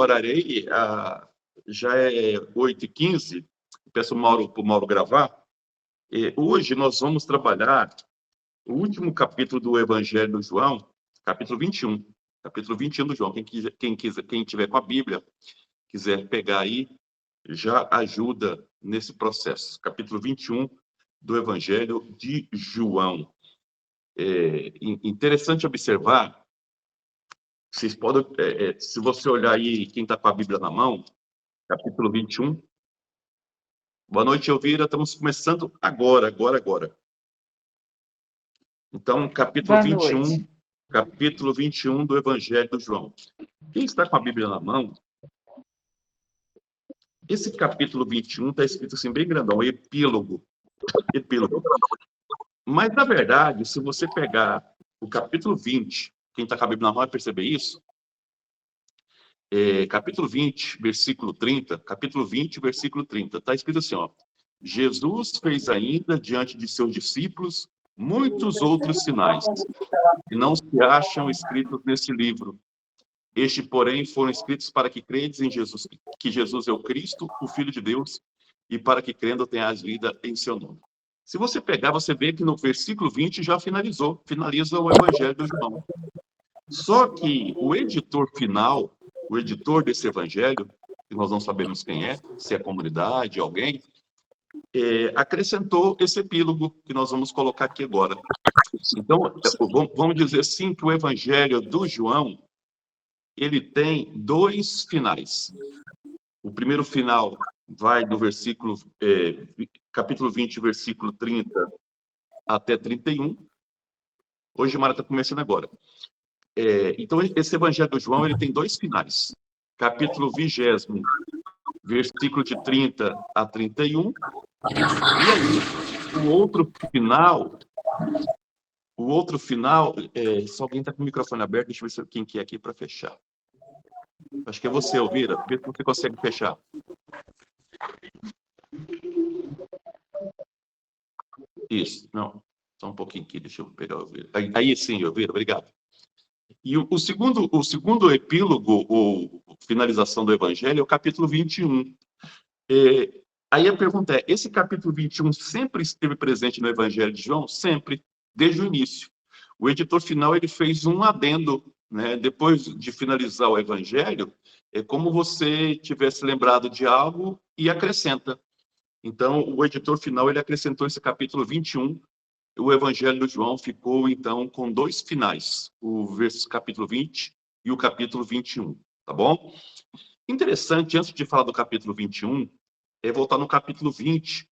horário aí, já é 8h15, peço para o Mauro gravar. Hoje nós vamos trabalhar o último capítulo do Evangelho do João, capítulo 21. Capítulo 21 do João. Quem tiver com a Bíblia, quiser pegar aí, já ajuda nesse processo. Capítulo 21 do Evangelho de João. Interessante observar, vocês podem, se você olhar aí, quem está com a Bíblia na mão, capítulo 21. Boa noite, Elvira. Estamos começando agora. Então, capítulo 21 do Evangelho do João. Quem está com a Bíblia na mão, esse capítulo 21 está escrito assim, bem grandão, epílogo. Mas, na verdade, se você pegar o capítulo 20, quem está com a Bíblia na mão vai perceber isso, capítulo 20, versículo 30, está escrito assim, ó, Jesus fez ainda diante de seus discípulos muitos outros sinais, que não se acham escritos nesse livro. Este, porém, foram escritos para que credes em Jesus, que Jesus é o Cristo, o Filho de Deus, e para que crendo tenhas vida em seu nome. Se você pegar, você vê que no versículo 20 já finaliza o Evangelho do João. Só que o editor final, o editor desse Evangelho, que nós não sabemos quem é, se é a comunidade, alguém, acrescentou esse epílogo que nós vamos colocar aqui agora. Então, vamos dizer assim que o Evangelho do João, ele tem dois finais. O primeiro final vai do versículo, capítulo 20, versículo 30 até 31. Hoje, Mara está começando agora. Então, esse Evangelho do João, ele tem dois finais. Capítulo 20, versículo de 30 a 31. E aí, o outro final, se alguém está com o microfone aberto, deixa eu ver quem que é aqui para fechar. Acho que é você, Elvira. Vê se você consegue fechar. Isso, não. Só um pouquinho aqui, deixa eu pegar o Elvira. Aí sim, Elvira, obrigado. E o segundo epílogo, ou finalização do Evangelho, é o capítulo 21. Aí a pergunta é, esse capítulo 21 sempre esteve presente no Evangelho de João? Sempre, desde o início. O editor final, ele fez um adendo, né? Depois de finalizar o Evangelho, é como você tivesse lembrado de algo e acrescenta. Então, o editor final, ele acrescentou esse capítulo 21. O Evangelho de João ficou, então, com dois finais, o capítulo 20 e o capítulo 21, tá bom? Interessante, antes de falar do capítulo 21, voltar no capítulo 20.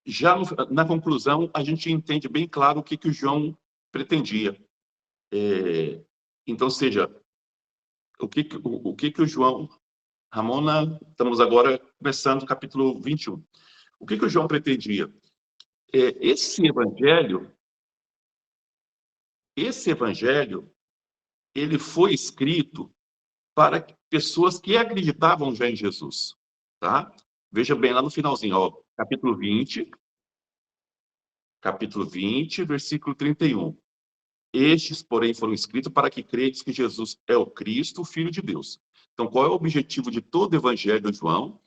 Já na conclusão, a gente entende bem claro o que o João pretendia. Então, seja, o que o João... Ramona, estamos agora começando o capítulo 21. O que o João pretendia? Esse evangelho, ele foi escrito para pessoas que acreditavam já em Jesus, tá? Veja bem lá no finalzinho, ó, capítulo 20, versículo 31. Estes, porém, foram escritos para que credes que Jesus é o Cristo, o Filho de Deus. Então, qual é o objetivo de todo o evangelho de João?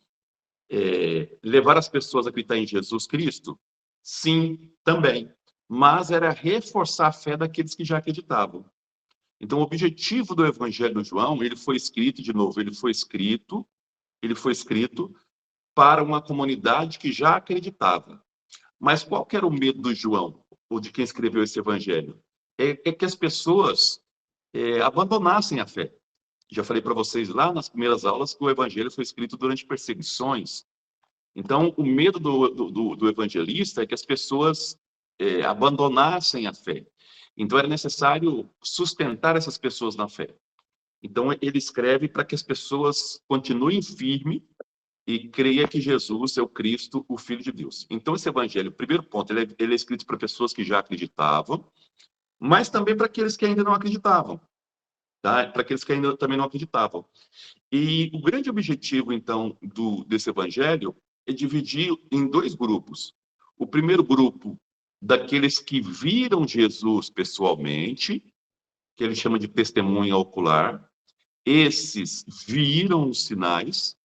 Levar as pessoas a acreditar em Jesus Cristo? Sim, também. Mas era reforçar a fé daqueles que já acreditavam. Então, o objetivo do Evangelho de João, ele foi escrito para uma comunidade que já acreditava. Mas qual que era o medo do João, ou de quem escreveu esse Evangelho? É que as pessoas abandonassem a fé. Já falei para vocês lá nas primeiras aulas que o Evangelho foi escrito durante perseguições. Então, o medo do evangelista é que as pessoas abandonassem a fé. Então, era necessário sustentar essas pessoas na fé. Então, ele escreve para que as pessoas continuem firmes e creiam que Jesus é o Cristo, o Filho de Deus. Então, esse evangelho, primeiro ponto, ele é escrito para pessoas que já acreditavam, mas também para aqueles que ainda não acreditavam. Tá? Para aqueles que ainda também não acreditavam. E o grande objetivo, então, desse evangelho é dividir em dois grupos. O primeiro grupo, daqueles que viram Jesus pessoalmente, que ele chama de testemunha ocular, Esses viram os sinais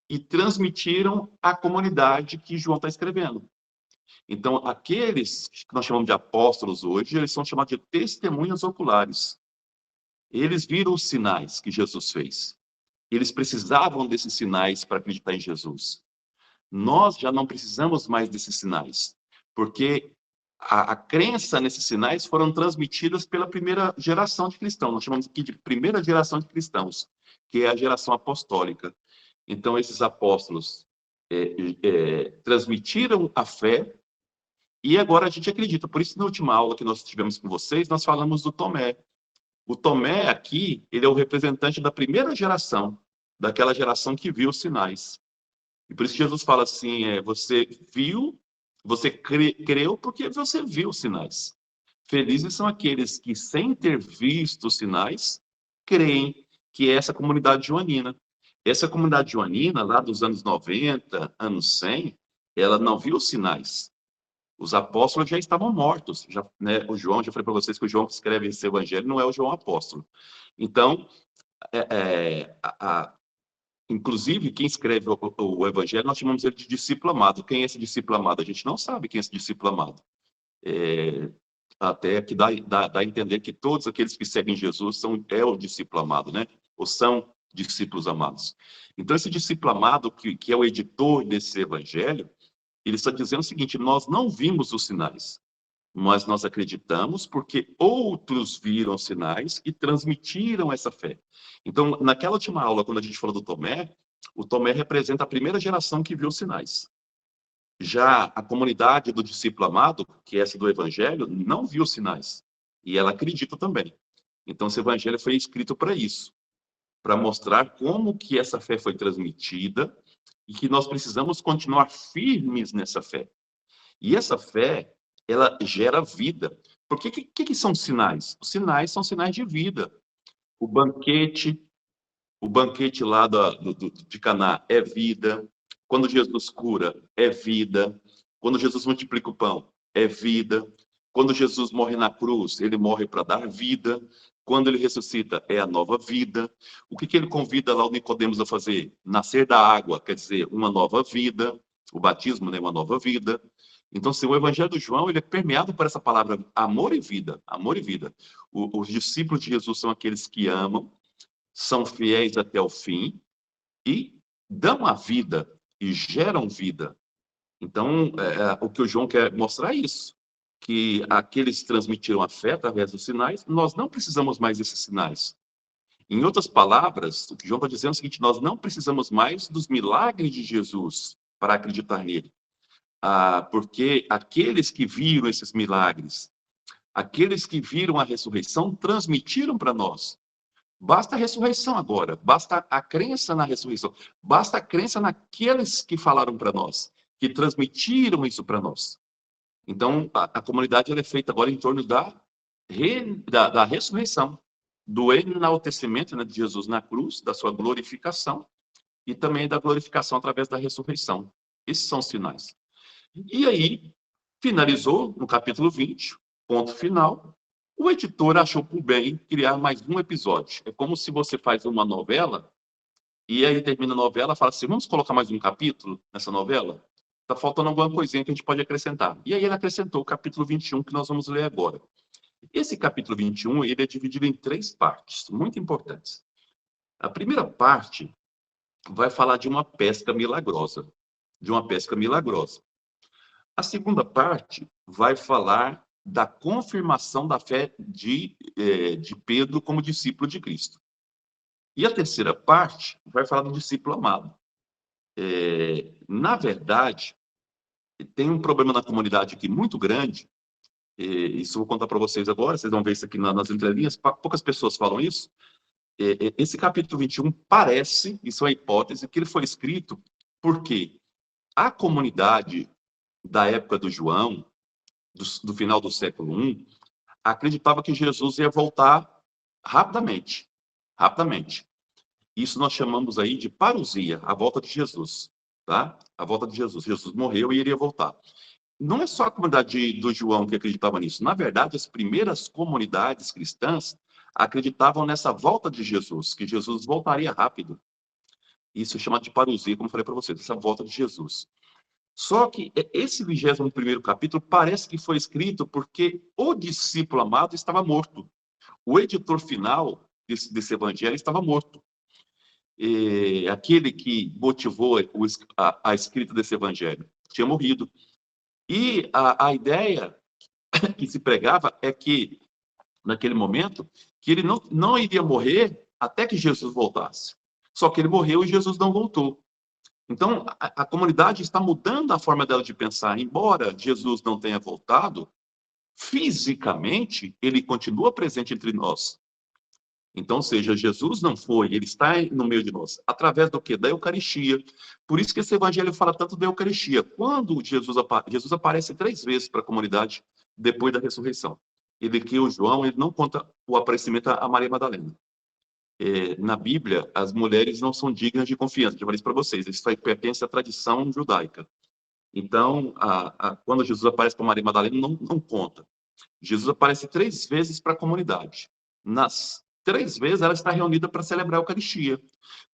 e transmitiram à comunidade que João está escrevendo. Então, aqueles que nós chamamos de apóstolos hoje, eles são chamados de testemunhas oculares. Eles viram os sinais que Jesus fez. Eles precisavam desses sinais para acreditar em Jesus. Nós já não precisamos mais desses sinais, porque a crença nesses sinais foram transmitidas pela primeira geração de cristãos. Nós chamamos aqui de primeira geração de cristãos, que é a geração apostólica. Então, esses apóstolos transmitiram a fé e agora a gente acredita. Por isso, na última aula que nós tivemos com vocês, nós falamos do Tomé. O Tomé aqui, ele é o representante da primeira geração, daquela geração que viu os sinais. E por isso Jesus fala assim, você viu, você creu porque você viu os sinais. Felizes são aqueles que, sem ter visto os sinais, creem, que é essa comunidade joanina. Essa comunidade joanina, lá dos anos 90, anos 100, ela não viu os sinais. Os apóstolos já estavam mortos. Já, né, o João, já falei para vocês que o João que escreve esse evangelho não é o João apóstolo. Então, inclusive, quem escreve o evangelho, nós chamamos ele de discípulo amado. Quem é esse discípulo amado? A gente não sabe quem é esse discípulo amado. Até que dá a entender que todos aqueles que seguem Jesus é o discípulo amado, né? Ou são discípulos amados. Então, esse discípulo amado, que é o editor desse evangelho, ele está dizendo o seguinte: nós não vimos os sinais, mas nós acreditamos porque outros viram sinais e transmitiram essa fé. Então, naquela última aula, quando a gente falou do Tomé, o Tomé representa a primeira geração que viu os sinais. Já a comunidade do discípulo amado, que é essa do evangelho, não viu os sinais. E ela acredita também. Então, esse evangelho foi escrito para isso, para mostrar como que essa fé foi transmitida e que nós precisamos continuar firmes nessa fé. E essa fé, ela gera vida. Porque o que são sinais? Os sinais são sinais de vida. O banquete lá de Caná é vida. Quando Jesus cura, é vida. Quando Jesus multiplica o pão, é vida. Quando Jesus morre na cruz, ele morre para dar vida. Quando ele ressuscita, é a nova vida. O que ele convida lá o Nicodemos a fazer? Nascer da água, quer dizer, uma nova vida. O batismo, né, uma nova vida. Então, o Evangelho do João, ele é permeado por essa palavra amor e vida. Amor e vida. Os discípulos de Jesus são aqueles que amam, são fiéis até o fim e dão a vida e geram vida. Então, o que o João quer mostrar é isso, que aqueles que transmitiram a fé através dos sinais, nós não precisamos mais desses sinais. Em outras palavras, o que João está dizendo é o seguinte: nós não precisamos mais dos milagres de Jesus para acreditar nele. Porque aqueles que viram esses milagres, aqueles que viram a ressurreição, transmitiram para nós. Basta a ressurreição agora, basta a crença na ressurreição, basta a crença naqueles que falaram para nós, que transmitiram isso para nós. Então, a comunidade ela é feita agora em torno da ressurreição, do enaltecimento, né, de Jesus na cruz, da sua glorificação, e também da glorificação através da ressurreição. Esses são os sinais. E aí, finalizou no capítulo 20, ponto final. O editor achou por bem criar mais um episódio. É como se você faz uma novela e aí termina a novela e fala assim: vamos colocar mais um capítulo nessa novela? Está faltando alguma coisinha que a gente pode acrescentar. E aí ele acrescentou o capítulo 21, que nós vamos ler agora. Esse capítulo 21, ele é dividido em 3 partes, muito importantes. A primeira parte vai falar de uma pesca milagrosa. De uma pesca milagrosa. A segunda parte vai falar da confirmação da fé de Pedro como discípulo de Cristo. E a terceira parte vai falar do discípulo amado. Na verdade, tem um problema na comunidade aqui muito grande. Isso eu vou contar para vocês agora, vocês vão ver isso aqui nas entrelinhas. Poucas pessoas falam isso. Esse capítulo 21 parece, isso é uma hipótese, que ele foi escrito porque a comunidade da época do João, do final do século I, acreditava que Jesus ia voltar rapidamente. Rapidamente. Isso nós chamamos aí de parousia, a volta de Jesus. Tá? A volta de Jesus. Jesus morreu e iria voltar. Não é só a comunidade do João que acreditava nisso. Na verdade, as primeiras comunidades cristãs acreditavam nessa volta de Jesus, que Jesus voltaria rápido. Isso é chamado de parousia, como eu falei para vocês, essa volta de Jesus. Só que esse 21º capítulo parece que foi escrito porque o discípulo amado estava morto. O editor final desse evangelho estava morto. Aquele que motivou a escrita desse evangelho tinha morrido. E a ideia que se pregava é que, naquele momento, que ele não iria morrer até que Jesus voltasse. Só que ele morreu e Jesus não voltou. Então, a comunidade está mudando a forma dela de pensar. Embora Jesus não tenha voltado, fisicamente, ele continua presente entre nós. Então, ou seja, Jesus não foi, ele está no meio de nós. Através do quê? Da Eucaristia. Por isso que esse evangelho fala tanto da Eucaristia. Quando Jesus aparece 3 vezes para a comunidade depois da ressurreição. Ele que o João, ele não conta o aparecimento a Maria Madalena. Na Bíblia, as mulheres não são dignas de confiança. Já falei isso para vocês. Isso aí pertence à tradição judaica. Então, quando Jesus aparece para Maria Madalena, não conta. Jesus aparece 3 vezes para a comunidade. Nas 3 vezes, ela está reunida para celebrar a Eucaristia.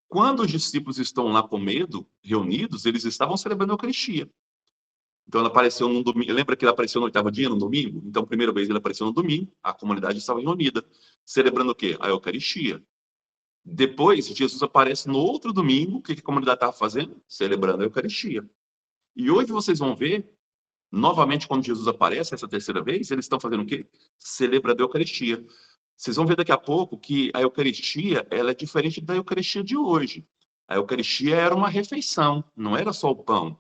Quando os discípulos estão lá com medo, reunidos, eles estavam celebrando a Eucaristia. Então, ela apareceu no domingo. Lembra que ela apareceu no 8º dia, no domingo? Então, a primeira vez ele apareceu no domingo, a comunidade estava reunida, celebrando o quê? A Eucaristia. Depois, Jesus aparece no outro domingo, o que a comunidade estava fazendo? Celebrando a Eucaristia. E hoje vocês vão ver, novamente, quando Jesus aparece, essa 3ª vez, eles estão fazendo o quê? Celebrando a Eucaristia. Vocês vão ver daqui a pouco que a Eucaristia, ela é diferente da Eucaristia de hoje. A Eucaristia era uma refeição, não era só o pão.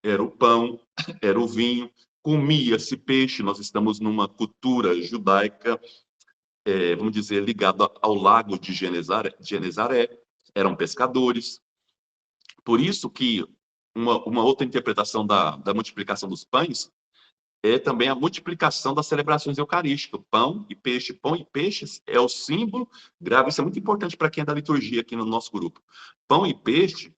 Era o pão, era o vinho, comia-se peixe. Nós estamos numa cultura judaica, vamos dizer, ligada ao lago de Genezaré. Eram pescadores. Por isso que uma outra interpretação da multiplicação dos pães é também a multiplicação das celebrações eucarísticas. Pão e peixe. Pão e peixes é o símbolo grave. Isso é muito importante para quem é da liturgia aqui no nosso grupo. Pão e peixe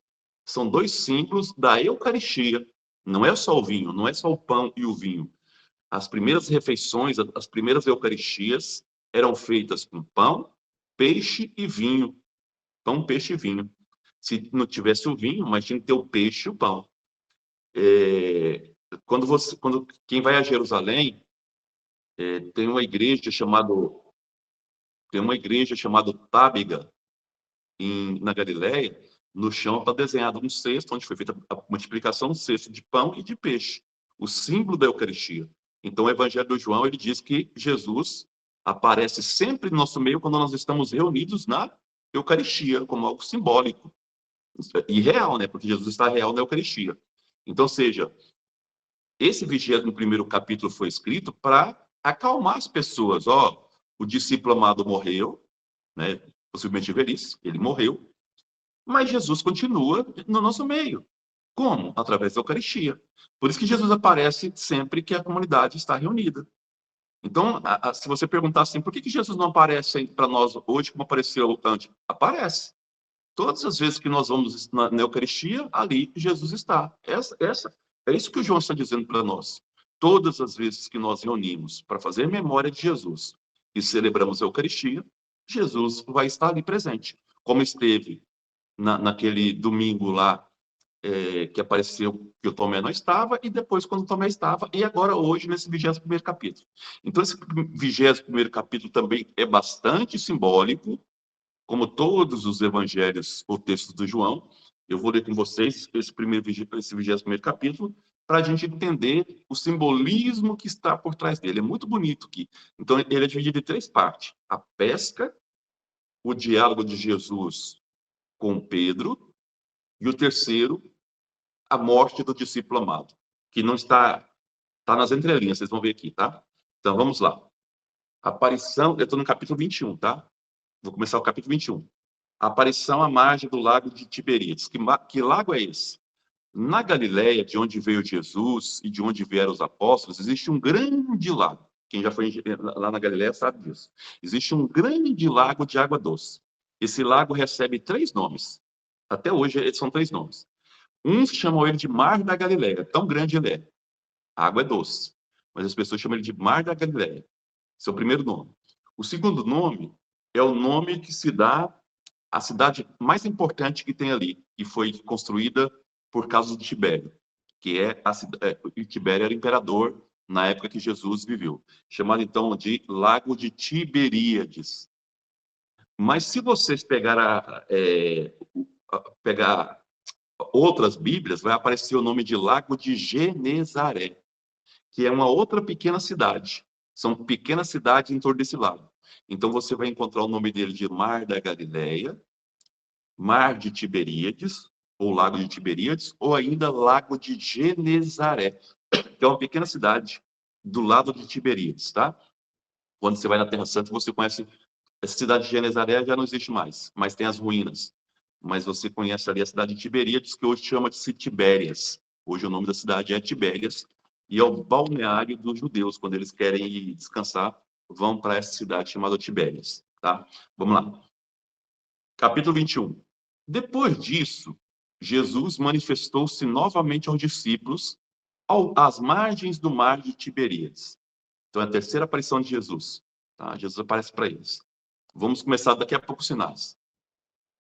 são 2 símbolos da Eucaristia. Não é só o vinho, não é só o pão e o vinho. As primeiras refeições, as primeiras Eucaristias eram feitas com pão, peixe e vinho. Pão, peixe e vinho. Se não tivesse o vinho, mas tinha que ter o peixe e o pão. Quando quem vai a Jerusalém, tem uma igreja chamada Tábega, na Galileia. No chão está desenhado um cesto, onde foi feita a multiplicação do cesto de pão e de peixe, o símbolo da Eucaristia. Então, o Evangelho de João, ele diz que Jesus aparece sempre no nosso meio quando nós estamos reunidos na Eucaristia, como algo simbólico. E real, né? Porque Jesus está real na Eucaristia. Então, seja, esse 21º capítulo foi escrito para acalmar as pessoas. O discípulo amado morreu, né? Possivelmente velhice, ele morreu, mas Jesus continua no nosso meio. Como? Através da Eucaristia. Por isso que Jesus aparece sempre que a comunidade está reunida. Então, se você perguntar assim, por que Jesus não aparece para nós hoje como apareceu antes? Aparece. Todas as vezes que nós vamos na Eucaristia, ali Jesus está. É isso que o João está dizendo para nós. Todas as vezes que nós reunimos para fazer memória de Jesus e celebramos a Eucaristia, Jesus vai estar ali presente. Como esteve naquele domingo lá, que apareceu que o Tomé não estava, e depois quando o Tomé estava, e agora hoje nesse 21º capítulo. Então esse 21º capítulo também é bastante simbólico, como todos os evangelhos ou textos do João. Eu vou ler com vocês esse 21º capítulo, para a gente entender o simbolismo que está por trás dele. É muito bonito aqui. Então, ele é dividido em 3 partes. A pesca, o diálogo de Jesus com Pedro, e o terceiro, a morte do discípulo amado, que não está nas entrelinhas, vocês vão ver aqui, tá? Então, vamos lá. Aparição, eu estou no capítulo 21, tá? Vou começar o capítulo 21. A aparição à margem do lago de Tiberíades. Que lago é esse? Na Galileia, de onde veio Jesus e de onde vieram os apóstolos, existe um grande lago. Quem já foi lá na Galileia sabe disso. Existe um grande lago de água doce. Esse lago recebe 3 nomes. Até hoje, são 3 nomes. Uns chamam ele de Mar da Galileia, tão grande ele é. A água é doce, mas as pessoas chamam ele de Mar da Galileia. Esse é o primeiro nome. O segundo nome é o nome que se dá à cidade mais importante que tem ali, que foi construída por causa de Tibério, que é a cidade. Tibério era imperador na época que Jesus viveu, chamado então de Lago de Tiberíades. Mas se vocês pegar outras Bíblias, vai aparecer o nome de Lago de Genezaré, que é uma outra pequena cidade. São pequenas cidades em torno desse lago. Então você vai encontrar o nome dele de Mar da Galileia, Mar de Tiberíades, ou Lago de Tiberíades, ou ainda Lago de Genezaré, que é uma pequena cidade do lado de Tiberíades, tá? Quando você vai na Terra Santa, você conhece essa cidade de Genezaré, já não existe mais, mas tem as ruínas. Mas você conhece ali a cidade de Tiberíades, que hoje chama-se Tibérias. Hoje o nome da cidade é Tibérias, e é o balneário dos judeus. Quando eles querem ir descansar, vão para essa cidade chamada Tibérias, tá? Vamos lá. Capítulo 21. Depois disso, Jesus manifestou-se novamente aos discípulos às margens do mar de Tiberíades. Então, é a terceira aparição de Jesus. Tá? Jesus aparece para eles. Vamos começar daqui a pouco os sinais.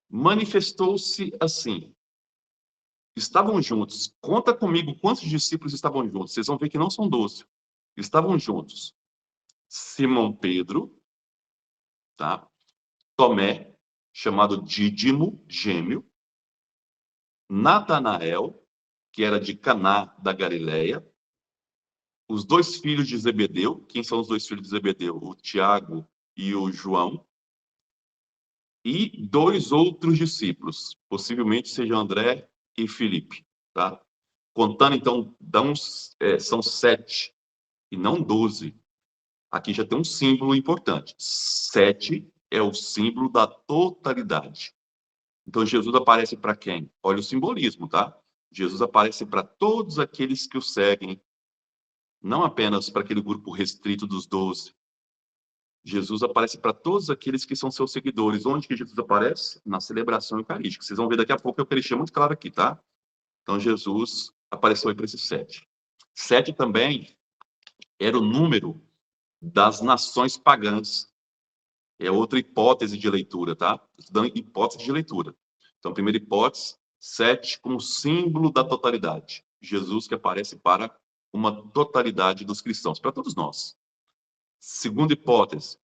Manifestou-se assim. Estavam juntos. Conta comigo quantos discípulos estavam juntos. Vocês vão ver que não são 12. Estavam juntos. Simão Pedro, tá? Tomé, chamado Dídimo, gêmeo. Natanael, que era de Caná da Galileia. Os dois filhos de Zebedeu. Quem são os dois filhos de Zebedeu? O Tiago e o João. E dois outros discípulos, possivelmente sejam André e Filipe, tá? Contando, então, são 7 e não 12. Aqui já tem um símbolo importante. 7 é o símbolo da totalidade. Então, Jesus aparece para quem? Olha o simbolismo, tá? Jesus aparece para todos aqueles que o seguem, não apenas para aquele grupo restrito dos 12. Jesus aparece para todos aqueles que são seus seguidores. Onde que Jesus aparece? Na celebração eucarística. Vocês vão ver daqui a pouco, a Eucaristia é muito claro aqui, tá? Então, Jesus apareceu aí para esses 7. 7 também era o número das nações pagãs. É outra hipótese de leitura, tá? Estou dando hipótese de leitura. Então, primeira hipótese, 7 como símbolo da totalidade. Jesus que aparece para uma totalidade dos cristãos, para todos nós. Segunda hipótese,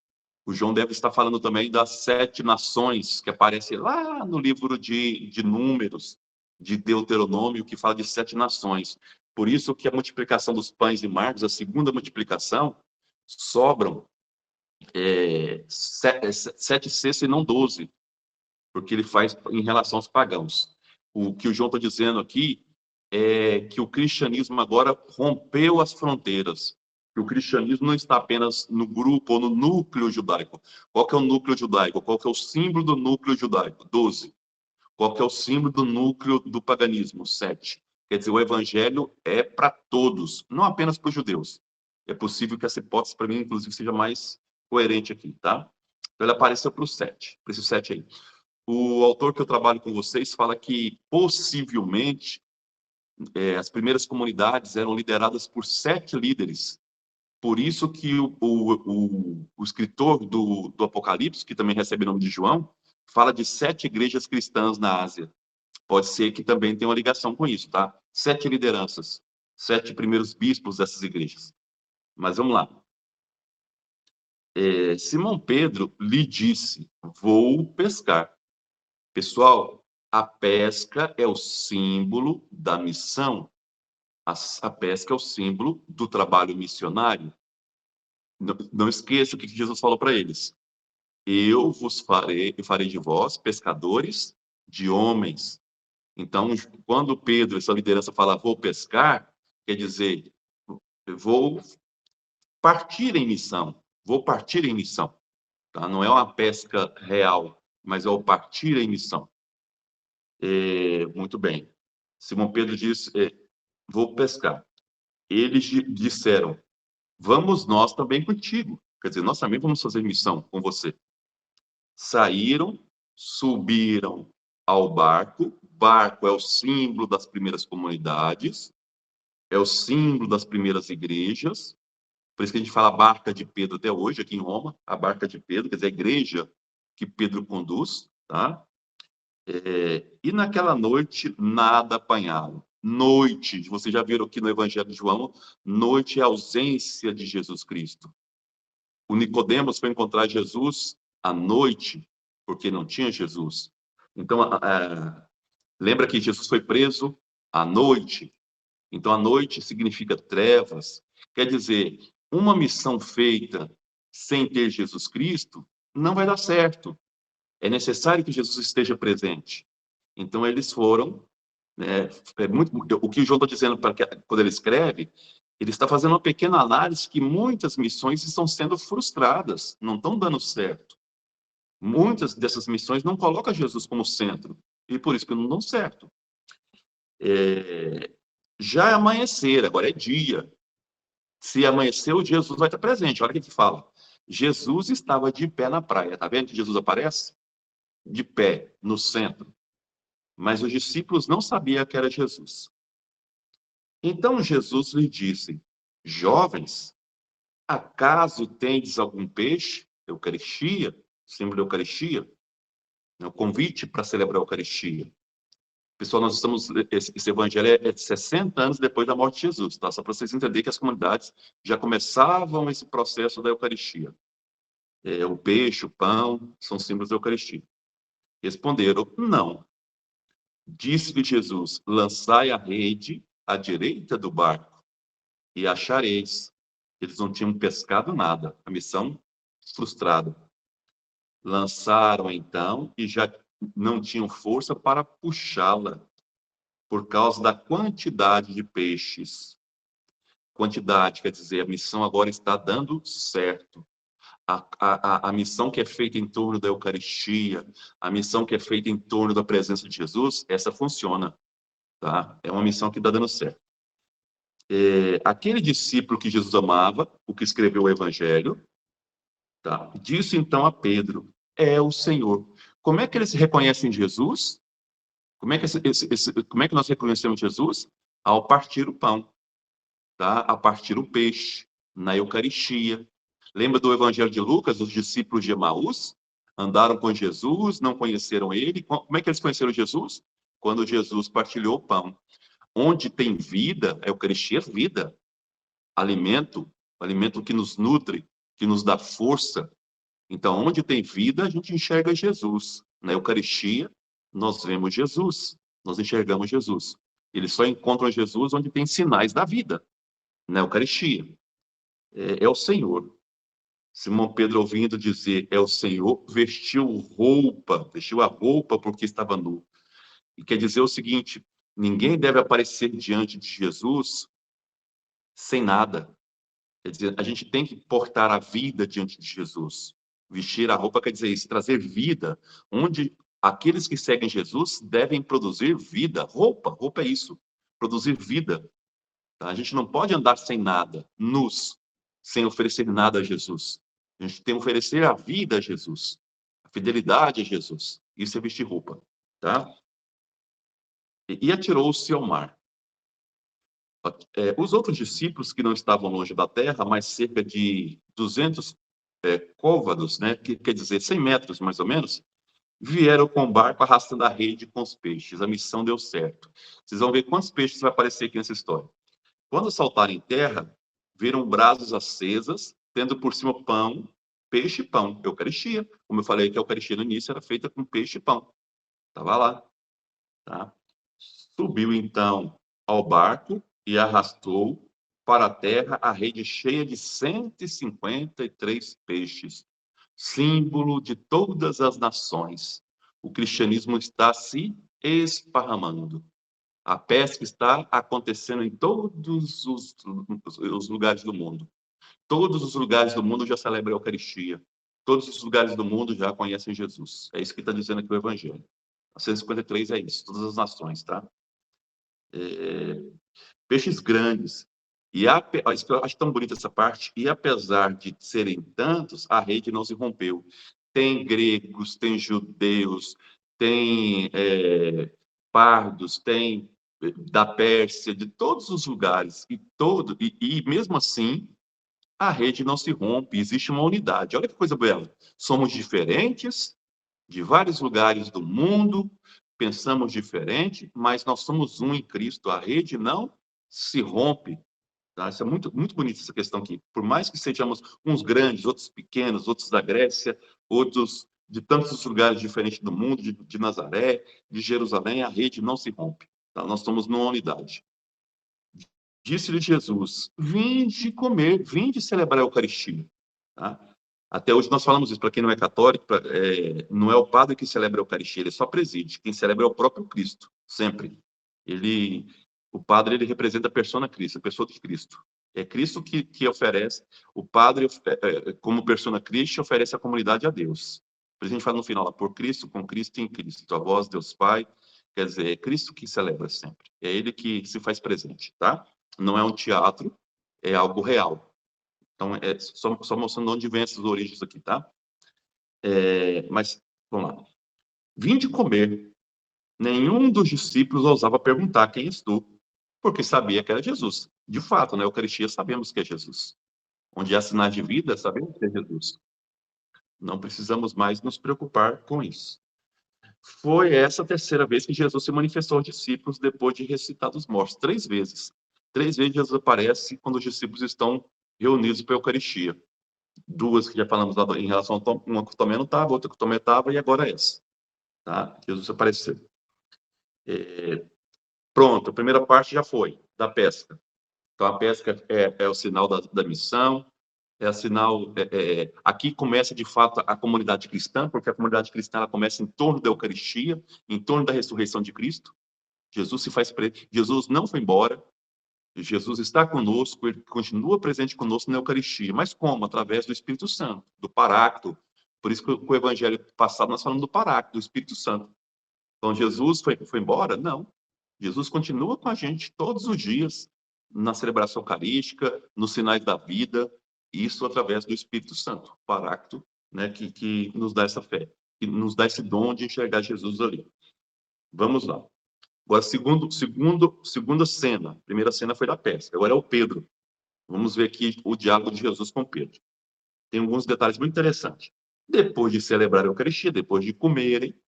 o João deve estar falando também das 7 nações que aparecem lá no livro de Números, de Deuteronômio, que fala de 7 nações. Por isso que a multiplicação dos pães e Marcos, a segunda multiplicação, sobram 7 cestos e não 12, porque ele faz em relação aos pagãos. O que o João está dizendo aqui é que o cristianismo agora rompeu as fronteiras. Que o cristianismo não está apenas no grupo ou no núcleo judaico. Qual que é o núcleo judaico? Qual que é o símbolo do núcleo judaico? 12. Qual que é o símbolo do núcleo do paganismo? 7. Quer dizer, o evangelho é para todos, não apenas para os judeus. É possível que essa hipótese, para mim, inclusive, seja mais coerente aqui, tá? Então, ele apareceu para os 7, para esses 7 aí. O autor que eu trabalho com vocês fala que, possivelmente, as primeiras comunidades eram lideradas por 7 líderes. Por isso que o escritor do Apocalipse, que também recebe o nome de João, fala de 7 igrejas cristãs na Ásia. Pode ser que também tenha uma ligação com isso, tá? 7 lideranças, 7 primeiros bispos dessas igrejas. Mas vamos lá. Simão Pedro lhe disse, vou pescar. Pessoal, a pesca é o símbolo da missão. A pesca é o símbolo do trabalho missionário. Não esqueça o que Jesus falou para eles. Eu farei de vós pescadores de homens. Então, quando Pedro, essa liderança, fala vou pescar, quer dizer, vou partir em missão. Vou partir em missão. Tá? Não é uma pesca real, mas é o partir em missão. Muito bem. Simão Pedro disse, vou pescar. Eles disseram, vamos nós também contigo. Quer dizer, nós também vamos fazer missão com você. Saíram, subiram ao barco. Barco é o símbolo das primeiras comunidades, é o símbolo das primeiras igrejas. Por isso que a gente fala barca de Pedro até hoje, aqui em Roma, a barca de Pedro, quer dizer, a igreja que Pedro conduz, tá? E naquela noite nada apanharam. Noite, vocês já viram aqui no Evangelho de João, noite é a ausência de Jesus Cristo. O Nicodemos foi encontrar Jesus à noite, porque não tinha Jesus. Então, lembra que Jesus foi preso à noite. Então, a noite significa trevas. Quer dizer, uma missão feita sem ter Jesus Cristo não vai dar certo. É necessário que Jesus esteja presente. Então, eles foram, né, o que o João está dizendo quando ele escreve, ele está fazendo uma pequena análise que muitas missões estão sendo frustradas, não estão dando certo. Muitas dessas missões não colocam Jesus como centro, e por isso que não dão certo. Já é amanhecer, agora é dia. Se amanheceu, Jesus vai estar presente. Olha o que ele fala. Jesus estava de pé na praia. Está vendo que Jesus aparece? De pé, no centro. Mas os discípulos não sabiam que era Jesus. Então Jesus lhe disse: jovens, acaso tendes algum peixe? Eucaristia, símbolo da Eucaristia, o convite para celebrar a Eucaristia. Pessoal, nós estamos, esse evangelho é de 60 anos depois da morte de Jesus, tá? Só para vocês entenderem que as comunidades já começavam esse processo da Eucaristia. O peixe, o pão, são símbolos da Eucaristia. Responderam, não. Disse-lhe Jesus, lançai a rede à direita do barco e achareis. Eles não tinham pescado nada, a missão frustrada. Lançaram então e já não tinham força para puxá-la, por causa da quantidade de peixes. Quantidade, quer dizer, a missão agora está dando certo. A missão que é feita em torno da Eucaristia, a missão que é feita em torno da presença de Jesus, essa funciona. Tá? É uma missão que está dando certo. Aquele discípulo que Jesus amava, o que escreveu o Evangelho, tá? Disse então a Pedro, é o Senhor. Como é que eles reconhecem Jesus? Como é que nós reconhecemos Jesus? Ao partir o pão, tá? A partir o peixe, na Eucaristia. Lembra do Evangelho de Lucas, os discípulos de Emaús? Andaram com Jesus, não conheceram ele. Como é que eles conheceram Jesus? Quando Jesus partilhou o pão. Onde tem vida, a Eucaristia é vida. Alimento que nos nutre, que nos dá força. Então, onde tem vida, a gente enxerga Jesus. Na Eucaristia, nós vemos Jesus, nós enxergamos Jesus. Eles só encontram Jesus onde tem sinais da vida, na Eucaristia. É o Senhor. Simão Pedro, ouvindo dizer, é o Senhor, vestiu a roupa porque estava nu. E quer dizer o seguinte, ninguém deve aparecer diante de Jesus sem nada. Quer dizer, a gente tem que portar a vida diante de Jesus. Vestir a roupa quer dizer isso, trazer vida, onde aqueles que seguem Jesus devem produzir vida. Roupa é isso, produzir vida. Tá? A gente não pode andar sem nada, nus, sem oferecer nada a Jesus. A gente tem que oferecer a vida a Jesus, a fidelidade a Jesus. Isso é vestir roupa. Tá? E atirou-se ao mar. Os outros discípulos que não estavam longe da terra, mais cerca de 200 côvados, né, que quer dizer 100 metros mais ou menos, vieram com o barco arrastando a rede com os peixes. A missão deu certo. Vocês vão ver quantos peixes vai aparecer aqui nessa história. Quando saltaram em terra, viram brasas acesas, tendo por cima pão, peixe e pão. Eucaristia. Como eu falei que a Eucaristia no início era feita com peixe e pão. Estava lá. Tá? Subiu então ao barco e arrastou para a terra a rede cheia de 153 peixes, símbolo de todas as nações. O cristianismo está se esparramando. A pesca está acontecendo em todos os lugares do mundo. Todos os lugares do mundo já celebram a Eucaristia. Todos os lugares do mundo já conhecem Jesus. É isso que está dizendo aqui o Evangelho. 153 é isso, todas as nações, tá? Peixes grandes. Isso que eu acho tão bonita essa parte. E apesar de serem tantos, a rede não se rompeu. Tem gregos, tem judeus, tem pardos, tem da Pérsia, de todos os lugares. E mesmo assim, a rede não se rompe. Existe uma unidade. Olha que coisa bela. Somos diferentes, de vários lugares do mundo, pensamos diferente, mas nós somos um em Cristo. A rede não se rompe. Tá? Isso é muito, muito bonito, essa questão aqui. Por mais que sejamos uns grandes, outros pequenos, outros da Grécia, outros de tantos lugares diferentes do mundo, de Nazaré, de Jerusalém, a rede não se rompe. Tá? Nós somos numa unidade. Disse-lhe Jesus: vinde comer, vinde celebrar a Eucaristia. Tá? Até hoje nós falamos isso, para quem não é católico, não é o padre que celebra a Eucaristia, ele só preside. Quem celebra é o próprio Cristo, sempre. O padre, ele representa a persona Cristo, a pessoa de Cristo. É Cristo que oferece, o padre, como persona Cristo, oferece a comunidade a Deus. Por isso a gente fala no final, lá, por Cristo, com Cristo e em Cristo. A voz, Deus Pai, quer dizer, é Cristo que celebra sempre. É ele que se faz presente, tá? Não é um teatro, é algo real. Então, é só mostrando de onde vem essas origens aqui, tá? Mas, vamos lá. Vinde comer. Nenhum dos discípulos ousava perguntar quem és tu, porque sabia que era Jesus. De fato, na Eucaristia sabemos que é Jesus. Onde há sinais de vida, sabemos que é Jesus. Não precisamos mais nos preocupar com isso. Foi essa a terceira vez que Jesus se manifestou aos discípulos depois de ressuscitar dos mortos. 3 vezes. 3 vezes Jesus aparece quando os discípulos estão reunidos para a Eucaristia. 2 que já falamos lá em relação a Tomé, uma que o Tomé não estava, outra que o Tomé estava, e agora essa. Tá? Jesus apareceu. Pronto, a primeira parte já foi, da pesca. Então, a pesca é o sinal da missão, é o sinal... aqui começa, de fato, a comunidade cristã, porque a comunidade cristã ela começa em torno da Eucaristia, em torno da ressurreição de Cristo. Jesus se faz presente. Jesus não foi embora. Jesus está conosco, ele continua presente conosco na Eucaristia. Mas como? Através do Espírito Santo, do Paráclito. Por isso que o evangelho passado nós falamos do Paráclito, do Espírito Santo. Então, Jesus foi embora? Não. Jesus continua com a gente todos os dias, na celebração eucarística, nos sinais da vida, isso através do Espírito Santo, o Paráclito, né, que nos dá essa fé, que nos dá esse dom de enxergar Jesus ali. Vamos lá. Agora, segunda cena. A primeira cena foi da pesca. Agora é o Pedro. Vamos ver aqui o diálogo de Jesus com Pedro. Tem alguns detalhes muito interessantes. Depois de celebrar a Eucaristia, depois de comerem,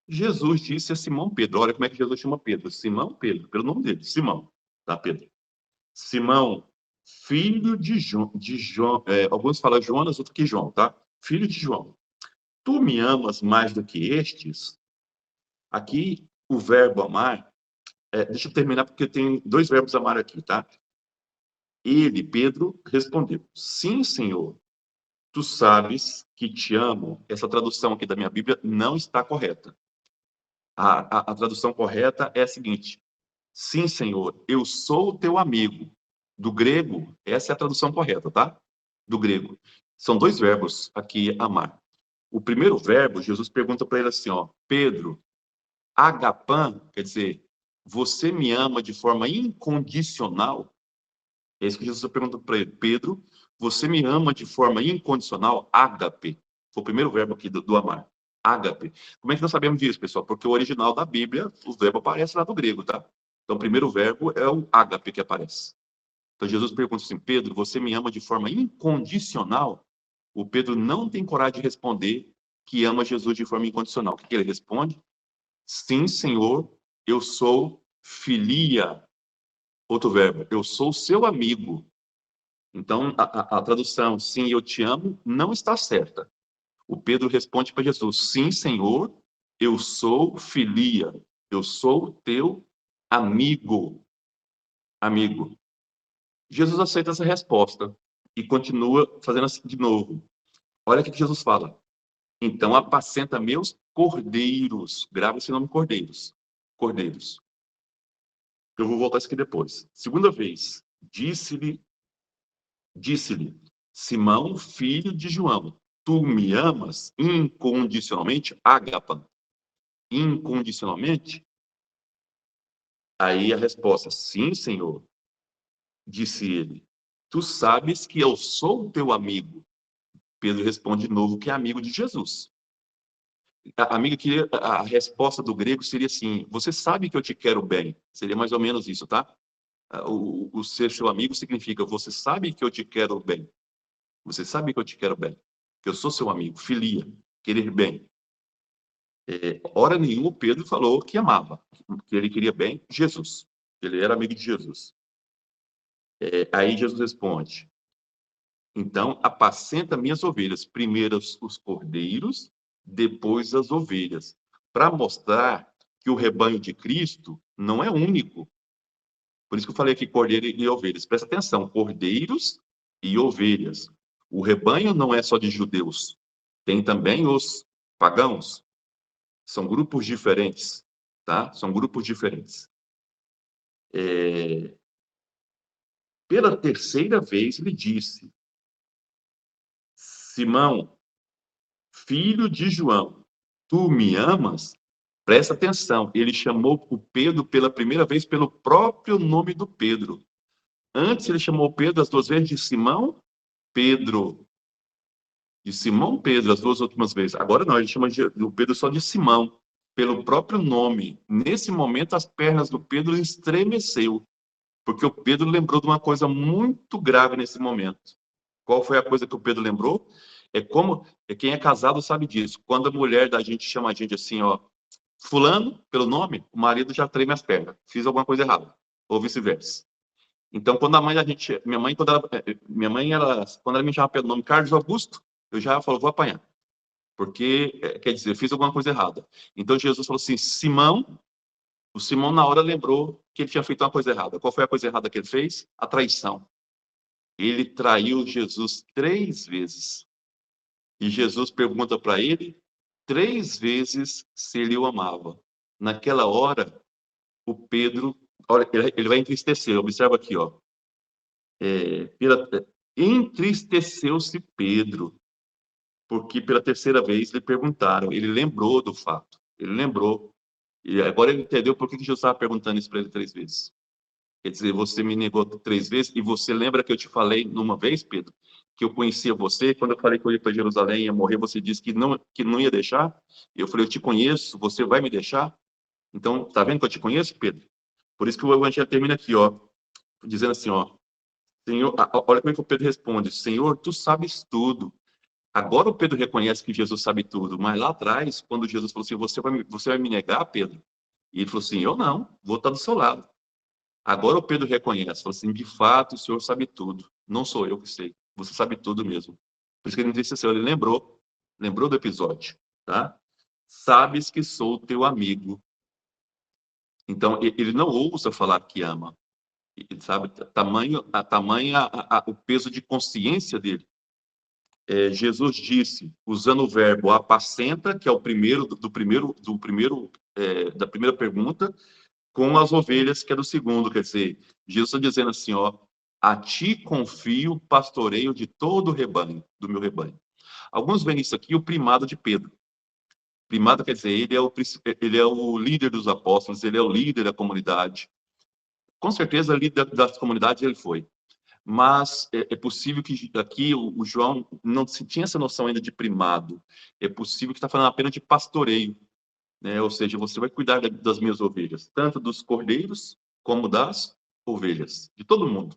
Jesus disse a Simão Pedro. Olha como é que Jesus chama Pedro. Simão Pedro, pelo nome dele, Simão. Tá, Pedro? Simão, filho de João. Alguns falam Jonas, outros que João, tá? Filho de João. Tu me amas mais do que estes? Aqui, o verbo amar. Deixa eu terminar, porque tem 2 verbos amar aqui, tá? Ele, Pedro, respondeu: sim, Senhor, tu sabes que te amo. Essa tradução aqui da minha Bíblia não está correta. A tradução correta é a seguinte: sim, Senhor, eu sou o teu amigo. Do grego, essa é a tradução correta, tá? Do grego. São 2 verbos aqui, amar. O primeiro verbo, Jesus pergunta para ele assim, ó, Pedro, agapan, quer dizer, você me ama de forma incondicional? É isso que Jesus pergunta para ele. Pedro, você me ama de forma incondicional? Ágape. Foi o primeiro verbo aqui do amar. Ágape. Como é que nós sabemos disso, pessoal? Porque o original da Bíblia, o verbo aparece lá do grego, tá? Então, o primeiro verbo é o ágape que aparece. Então, Jesus pergunta assim, Pedro, você me ama de forma incondicional? O Pedro não tem coragem de responder que ama Jesus de forma incondicional. O que ele responde? Sim, Senhor, eu sou filia. Outro verbo, eu sou seu amigo. Então, a tradução, sim, eu te amo, não está certa. O Pedro responde para Jesus, sim, Senhor, eu sou filia, eu sou teu amigo. Amigo. Jesus aceita essa resposta e continua fazendo assim de novo. Olha o que Jesus fala. Então, apacenta meus cordeiros. Grava esse nome, cordeiros. Cordeiros. Eu vou voltar isso aqui depois. Segunda vez, disse-lhe, Simão, filho de João, tu me amas incondicionalmente? Ágapa. Incondicionalmente? Aí a resposta, sim, Senhor. Disse ele, tu sabes que eu sou teu amigo. Pedro responde de novo que é amigo de Jesus. A resposta do grego seria assim, você sabe que eu te quero bem. Seria mais ou menos isso, tá? O ser seu amigo significa, você sabe que eu te quero bem. Você sabe que eu te quero bem. Que eu sou seu amigo, filia, querer bem. Hora nenhuma Pedro falou que amava, que ele queria bem Jesus, que ele era amigo de Jesus. Aí Jesus responde: então, apacenta minhas ovelhas, primeiro os cordeiros, depois as ovelhas, para mostrar que o rebanho de Cristo não é único. Por isso que eu falei aqui cordeiro e ovelhas. Presta atenção, cordeiros e ovelhas. O rebanho não é só de judeus, tem também os pagãos. São grupos diferentes, tá? São grupos diferentes. Pela terceira vez ele disse: Simão, filho de João, tu me amas? Presta atenção, ele chamou o Pedro pela primeira vez pelo próprio nome do Pedro. Antes ele chamou Pedro as duas vezes de Simão Pedro. De Simão Pedro as duas últimas vezes. Agora não, ele chama o Pedro só de Simão, pelo próprio nome. Nesse momento as pernas do Pedro estremeceu, porque o Pedro lembrou de uma coisa muito grave nesse momento. Qual foi a coisa que o Pedro lembrou? Quem é casado sabe disso. Quando a mulher da gente chama a gente assim, ó, fulano, pelo nome, o marido já treme as pernas. Fiz alguma coisa errada. Ou vice-versa. Então, quando a mãe da gente... quando ela me chama pelo nome Carlos Augusto, eu já falo, vou apanhar. Porque, quer dizer, eu fiz alguma coisa errada. Então, Jesus falou assim, Simão... O Simão, na hora, lembrou que ele tinha feito uma coisa errada. Qual foi a coisa errada que ele fez? A traição. Ele traiu Jesus 3 vezes. E Jesus pergunta para ele 3 vezes se ele o amava. Naquela hora, o Pedro, olha, ele vai entristecer. Observa aqui, ó. Entristeceu-se Pedro, porque pela terceira vez lhe perguntaram. Ele lembrou do fato. Ele lembrou. E agora ele entendeu por que Jesus estava perguntando isso para ele 3 vezes. Quer dizer, você me negou 3 vezes e você lembra que eu te falei numa vez, Pedro, que eu conhecia você? Quando eu falei que eu ia para Jerusalém e ia morrer, você disse que não ia deixar? Eu falei, eu te conheço, você vai me deixar? Então, tá vendo que eu te conheço, Pedro? Por isso que o evangelho termina aqui, ó, dizendo assim, ó, Senhor, olha como é que o Pedro responde, Senhor, tu sabes tudo. Agora o Pedro reconhece que Jesus sabe tudo, mas lá atrás, quando Jesus falou assim, você vai me negar, Pedro? E ele falou assim, eu não, vou estar do seu lado. Agora o Pedro reconhece, falou assim, de fato o Senhor sabe tudo, não sou eu que sei, você sabe tudo mesmo. Por isso que ele disse assim, ele lembrou do episódio, tá? Sabes que sou teu amigo. Então, ele não ousa falar que ama, ele sabe, o peso de consciência dele. Jesus disse, usando o verbo apacenta, que é o primeiro, da primeira pergunta, com as ovelhas, que é do segundo, quer dizer, Jesus está dizendo assim, ó, a ti confio o pastoreio de todo o rebanho, do meu rebanho. Alguns veem isso aqui, o primado de Pedro. Primado quer dizer, ele é o líder dos apóstolos, ele é o líder da comunidade. Com certeza, líder das comunidades ele foi. Mas é possível que aqui o João não tinha essa noção ainda de primado. É possível que está falando apenas de pastoreio. Né? Ou seja, você vai cuidar das minhas ovelhas, tanto dos cordeiros como das ovelhas, de todo mundo.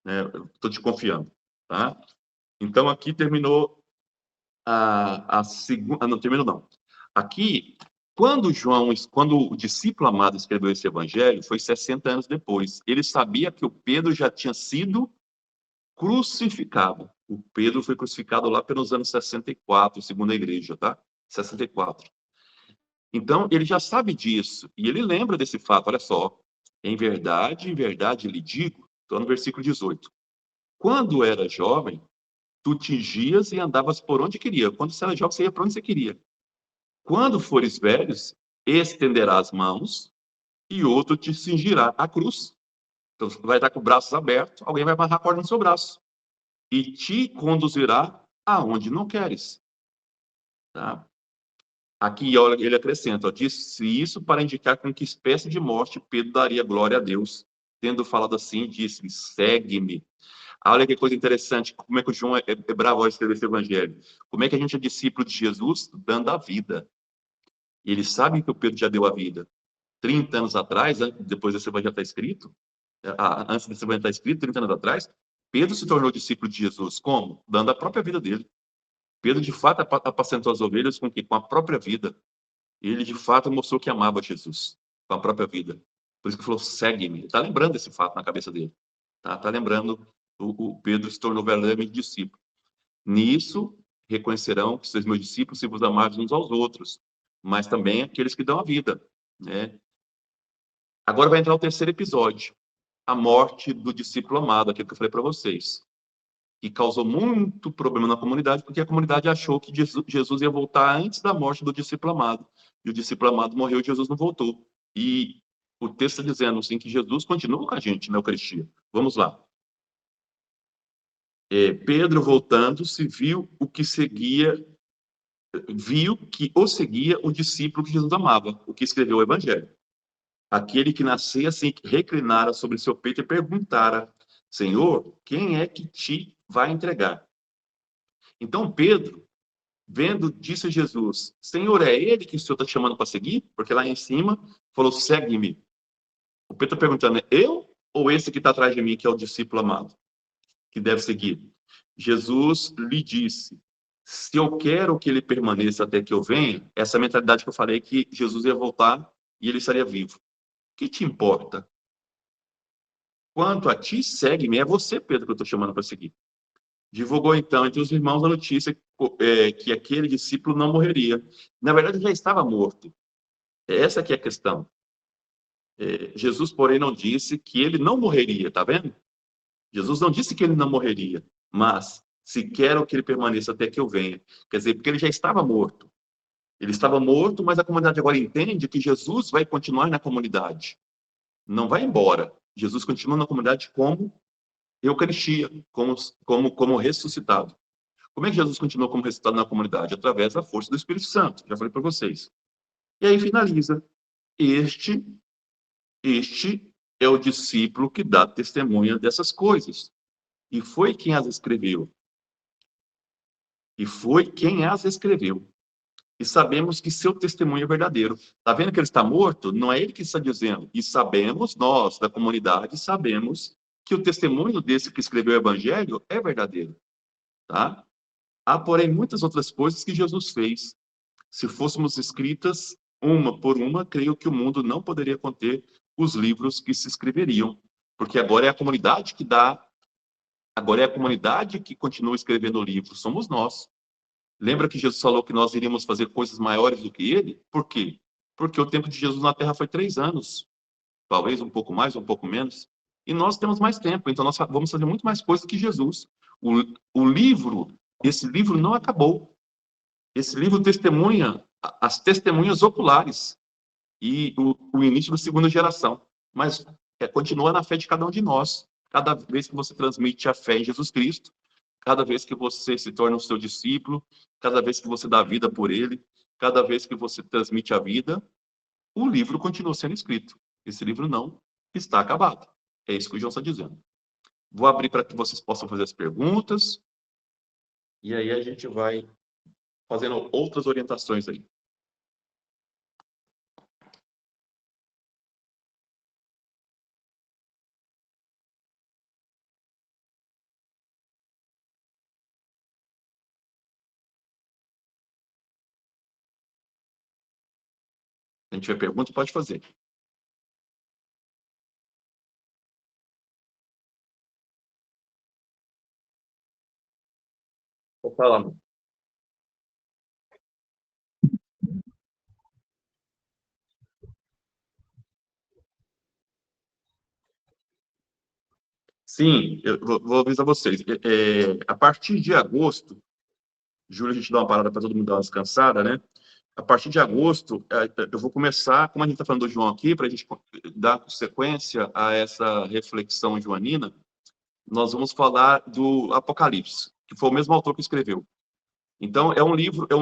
Né? Estou te confiando. Tá? Então, aqui terminou a segunda... não, terminou não. Aqui, quando o discípulo amado escreveu esse evangelho, foi 60 anos depois. Ele sabia que o Pedro já tinha sido crucificado. O Pedro foi crucificado lá pelos anos 64, segundo a igreja, tá? 64. Então, ele já sabe disso, e ele lembra desse fato, olha só. Em verdade lhe digo, estou no versículo 18. Quando era jovem, tu tingias e andavas por onde queria. Quando você era jovem, você ia para onde você queria. Quando fores velhos, estenderás as mãos e outro te cingirá a cruz. Então, você vai estar com os braços abertos, alguém vai amarrar a corda no seu braço e te conduzirá aonde não queres. Tá? Aqui, olha, ele acrescenta, ó, disse isso para indicar com que espécie de morte Pedro daria glória a Deus. Tendo falado assim, disse, segue-me. Olha que coisa interessante, como é que o João é bravo ao escrever esse evangelho. Como é que a gente é discípulo de Jesus? Dando a vida. E ele sabe que o Pedro já deu a vida. 30 anos atrás, depois desse evangelho estar escrito, antes desse evangelho estar escrito, 30 anos atrás, Pedro se tornou discípulo de Jesus. Como? Dando a própria vida dele. Pedro, de fato, apacentou as ovelhas com a própria vida. Ele, de fato, mostrou que amava Jesus com a própria vida. Por isso que ele falou, segue-me. Está lembrando esse fato na cabeça dele. Tá lembrando, o Pedro se tornou verdadeiramente discípulo. Nisso, reconhecerão que sois meus discípulos se vos amardes uns aos outros, mas também aqueles que dão a vida, né? Agora vai entrar o terceiro episódio, a morte do discípulo amado, aquilo que eu falei para vocês, que causou muito problema na comunidade, porque a comunidade achou que Jesus ia voltar antes da morte do discípulo amado. E o discípulo amado morreu e Jesus não voltou. E o texto está dizendo assim, que Jesus continua com a gente na Eucaristia. Vamos lá. Pedro, voltando, se viu o que seguia, viu que o seguia o discípulo que Jesus amava, o que escreveu o Evangelho. Aquele que nascia assim, que reclinara sobre seu peito e perguntara, Senhor, quem é que te vai entregar? Então Pedro, vendo, disse a Jesus, Senhor, é ele que o Senhor está te chamando para seguir? Porque lá em cima falou, segue-me. O Pedro está perguntando, eu ou esse que está atrás de mim, que é o discípulo amado, que deve seguir? Jesus lhe disse, se eu quero que ele permaneça até que eu venha, essa mentalidade que eu falei que Jesus ia voltar e ele estaria vivo. O que te importa? Quanto a ti, segue-me. É você, Pedro, que eu estou chamando para seguir. Divulgou, então, entre os irmãos a notícia que aquele discípulo não morreria. Na verdade, já estava morto. Essa que é a questão. Jesus, porém, não disse que ele não morreria, tá vendo? Jesus não disse que ele não morreria, mas se quero que ele permaneça até que eu venha. Quer dizer, porque ele já estava morto. Ele estava morto, mas a comunidade agora entende que Jesus vai continuar na comunidade. Não vai embora. Jesus continua na comunidade como Eucaristia, como ressuscitado. Como é que Jesus continuou como ressuscitado na comunidade? Através da força do Espírito Santo. Já falei para vocês. E aí finaliza. Este é o discípulo que dá testemunha dessas coisas. E foi quem as escreveu. E sabemos que seu testemunho é verdadeiro. Está vendo que ele está morto? Não é ele que está dizendo. E sabemos, nós, da comunidade, sabemos que o testemunho desse que escreveu o Evangelho é verdadeiro. Tá? Há, porém, muitas outras coisas que Jesus fez. Se fôssemos escritas uma por uma, creio que o mundo não poderia conter os livros que se escreveriam. Porque agora é a comunidade que dá, agora é a comunidade que continua escrevendo o livro, somos nós. Lembra que Jesus falou que nós iríamos fazer coisas maiores do que ele? Por quê? Porque o tempo de Jesus na Terra foi 3 anos. Talvez um pouco mais, um pouco menos. E nós temos mais tempo, então nós vamos fazer muito mais coisas que Jesus. O livro, esse livro não acabou. Esse livro testemunha as testemunhas oculares e o início da segunda geração. Mas continua na fé de cada um de nós. Cada vez que você transmite a fé em Jesus Cristo, cada vez que você se torna o seu discípulo, cada vez que você dá vida por ele, cada vez que você transmite a vida, o livro continua sendo escrito. Esse livro não está acabado. É isso que o João está dizendo. Vou abrir para que vocês possam fazer as perguntas. E aí a gente vai fazendo outras orientações aí. Se a gente tiver pergunta, pode fazer. Vou falar. Sim, eu vou avisar vocês. A partir de agosto, julho a gente dá uma parada para todo mundo dar uma descansada, né? A partir de agosto, eu vou começar, como a gente está falando do João aqui, para a gente dar sequência a essa reflexão joanina, nós vamos falar do Apocalipse, que foi o mesmo autor que escreveu. Então, é um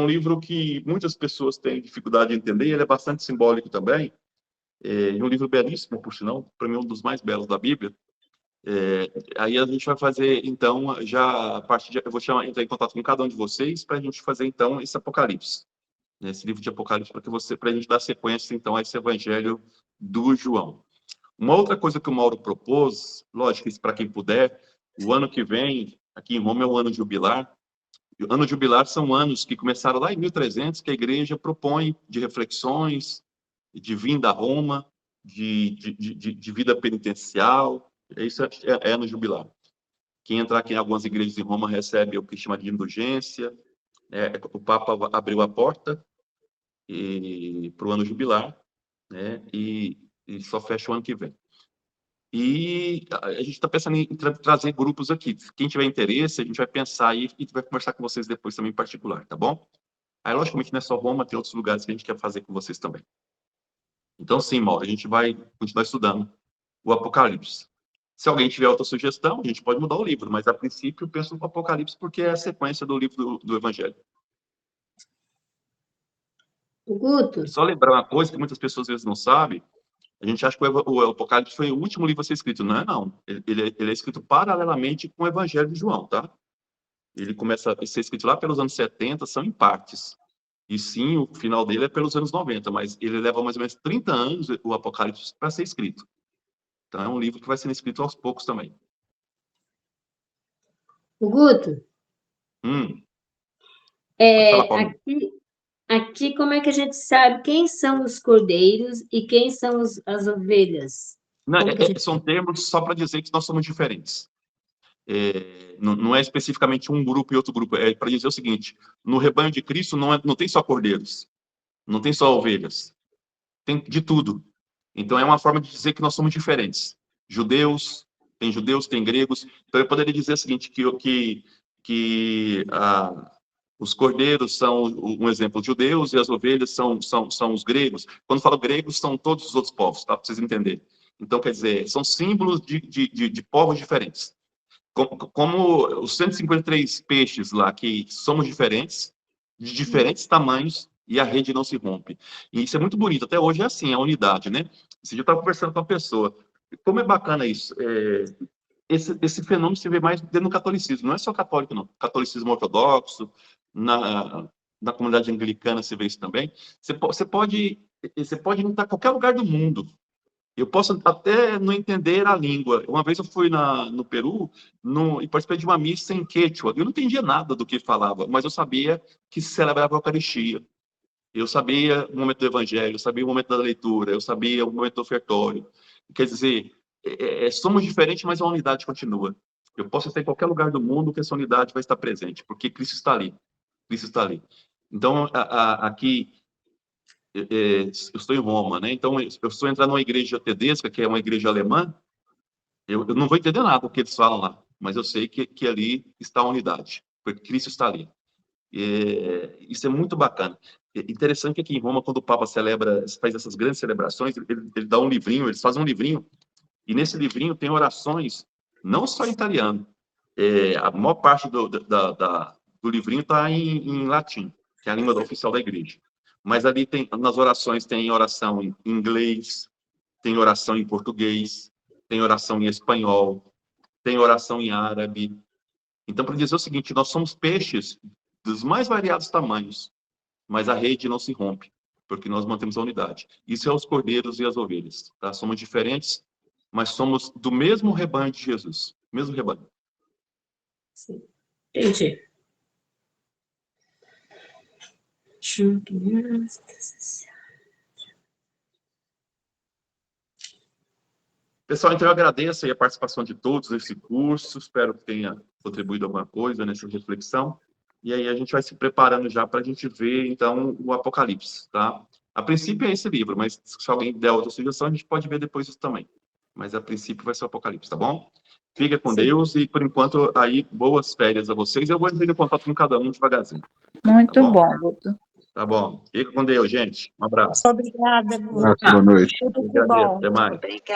livro que muitas pessoas têm dificuldade de entender, ele é bastante simbólico também, e um livro belíssimo, por sinal, para mim um dos mais belos da Bíblia. Aí a gente vai fazer, então, já a partir de... Eu vou entrar em contato com cada um de vocês para a gente fazer, então, esse Apocalipse. Né, esse livro de Apocalipse, para a gente dar sequência, então, a esse Evangelho do João. Uma outra coisa que o Mauro propôs, lógico, isso para quem puder, o ano que vem, aqui em Roma é um ano jubilar, Ano jubilar são anos que começaram lá em 1300, que a igreja propõe de reflexões, de vinda a Roma, de vida penitencial. Isso é ano jubilar. Quem entrar aqui em algumas igrejas em Roma recebe o que chama de indulgência. O Papa abriu a porta para o ano jubilar, né? E só fecha o ano que vem. E a gente está pensando em trazer grupos aqui. Quem tiver interesse, a gente vai pensar aí e vai conversar com vocês depois também em particular, tá bom? Aí, logicamente, não é só Roma, tem outros lugares que a gente quer fazer com vocês também. Então, sim, Mauro, a gente vai continuar estudando o Apocalipse. Se alguém tiver outra sugestão, a gente pode mudar o livro, mas a princípio eu penso no Apocalipse porque é a sequência do livro do Evangelho. Guto. E só lembrar uma coisa que muitas pessoas às vezes não sabem, a gente acha que o Apocalipse foi o último livro a ser escrito. Não é, não. Ele é escrito paralelamente com o Evangelho de João, tá? Ele começa a ser escrito lá pelos anos 70, são em partes. E sim, o final dele é pelos anos 90, mas ele leva mais ou menos 30 anos, o Apocalipse, para ser escrito. Então é um livro que vai sendo escrito aos poucos também. Guto. Aqui, como é que a gente sabe quem são os cordeiros e quem são as ovelhas? Não, são termos só para dizer que nós somos diferentes. Não é especificamente um grupo e outro grupo. É para dizer o seguinte: no rebanho de Cristo não tem só cordeiros, não tem só ovelhas, tem de tudo. Então é uma forma de dizer que nós somos diferentes. Judeus, tem gregos. Então eu poderia dizer o seguinte, que os cordeiros são um exemplo, judeus, e as ovelhas são os gregos. Quando falo gregos, são todos os outros povos, tá? Para vocês entenderem. Então, quer dizer, são símbolos de povos diferentes. Como os 153 peixes lá, que somos diferentes, de diferentes tamanhos, e a rede não se rompe. E isso é muito bonito. Até hoje é assim, a unidade, né? Esse dia eu estava conversando com uma pessoa. Como é bacana isso. Esse fenômeno se vê mais dentro do catolicismo. Não é só católico, não. Catolicismo ortodoxo, na comunidade anglicana se vê isso também. Você pode estar em qualquer lugar do mundo. Eu posso até não entender a língua. Uma vez eu fui no Peru e participei de uma missa em Quechua. Eu não entendia nada do que falava, mas eu sabia que se celebrava a Eucaristia. Eu sabia o momento do Evangelho, eu sabia o momento da leitura, eu sabia o momento do ofertório. Quer dizer, somos diferentes, mas a unidade continua. Eu posso estar em qualquer lugar do mundo que essa unidade vai estar presente, porque Cristo está ali. Cristo está ali. Então, aqui, eu estou em Roma, né? Então, eu estou entrando numa igreja tedesca, que é uma igreja alemã. Eu não vou entender nada do que eles falam lá, mas eu sei que ali está a unidade, porque Cristo está ali. Isso é muito bacana. Interessante que aqui em Roma, quando o Papa faz essas grandes celebrações, ele dá um livrinho, eles fazem um livrinho, e nesse livrinho tem orações, não só em italiano. A maior parte do livrinho está em latim, que é a língua oficial da igreja. Mas ali nas orações tem oração em inglês, tem oração em português, tem oração em espanhol, tem oração em árabe. Então, para dizer o seguinte, nós somos peixes dos mais variados tamanhos, mas a rede não se rompe, porque nós mantemos a unidade. Isso é os cordeiros e as ovelhas, tá? Somos diferentes, mas somos do mesmo rebanho de Jesus, mesmo rebanho. Sim. Entendi. Pessoal, então eu agradeço aí a participação de todos nesse curso, espero que tenha contribuído alguma coisa nessa reflexão, e aí a gente vai se preparando já para a gente ver, então, o Apocalipse, tá? A princípio é esse livro, mas se alguém der outra sugestão, a gente pode ver depois isso também. Mas a princípio vai ser o Apocalipse, tá bom? Fica com Deus e, por enquanto, aí, boas férias a vocês. Eu vou entrar em contato com cada um devagarzinho. Muito bom, Guto. Tá bom. Fica com Deus, gente. Um abraço. Obrigada, Guto. Boa noite. Tudo de Agradeço. bom. Até mais. Obrigada.